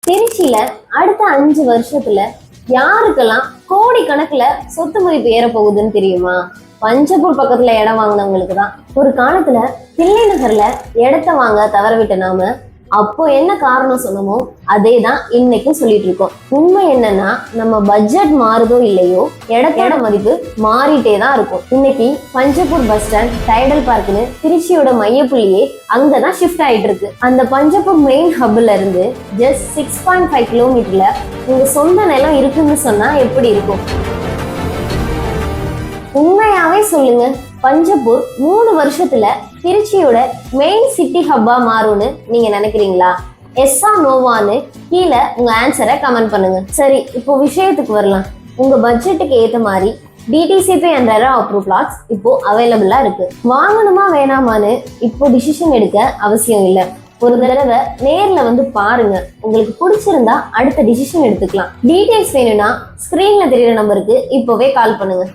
திருச்சியில அடுத்த 5 வருஷத்துல யாருக்கெல்லாம் கோடி கணக்குல சொத்து மதிப்பு ஏற போகுதுன்னு தெரியுமா? பஞ்சப்பூர் பக்கத்துல இடம் வாங்கினவங்களுக்கு தான். ஒரு காலத்துல தில்லை நகர்ல இடத்த வாங்க தவறவிட்ட நாம அப்போ என்ன காரணம் சொன்னமோ அதே தான் இன்னைக்கும் சொல்லிட்டு இருக்கோம். உண்மை என்னன்னா, நம்ம பட்ஜெட் மாறுதோ இல்லையோ இடத்தோட மதிப்பு மாறிட்டே தான் இருக்கும். இன்னைக்கு பஞ்சப்பூர் பஸ் ஸ்டாண்ட், டைடல் பார்க்னு திருச்சியோட மையப்புள்ளியே அங்கதான் ஷிஃப்ட் ஆயிட்டு இருக்கு. அந்த பஞ்சப்பூர் மெயின் ஹப்ல இருந்து ஜஸ்ட் 6.5 கிலோமீட்டர்ல உங்க சொந்த நிலம் இருக்குன்னு சொன்னா எப்படி இருக்கும்? உண்மையாவே சொல்லுங்க, பஞ்சப்பூர் 3 வருஷத்துல திருச்சியோட மெயின் சிட்டி ஹப்பா மாறும்னு நீங்க நினைக்கிறீங்களா? எஸ்ஸா நோவான்னு கீழே உங்க ஆன்சரை கமெண்ட் பண்ணுங்க. சரி, இப்போ விஷயத்துக்கு வரலாம். உங்க பட்ஜெட்டுக்கு ஏத்த மாதிரி DTCP and RERA approve plots இப்போ அவைலபிளா இருக்கு. வாங்கணுமா வேணாமான்னு இப்போ டிசிஷன் எடுக்க அவசியம் இல்லை. ஒரு தடவை நேர்ல வந்து பாருங்க. உங்களுக்கு பிடிச்சிருந்தா அடுத்த டிசிஷன் எடுத்துக்கலாம். டீடைல்ஸ் வேணும்னா ஸ்கிரீன்ல தெரியுற நம்பருக்கு இப்போவே கால் பண்ணுங்க.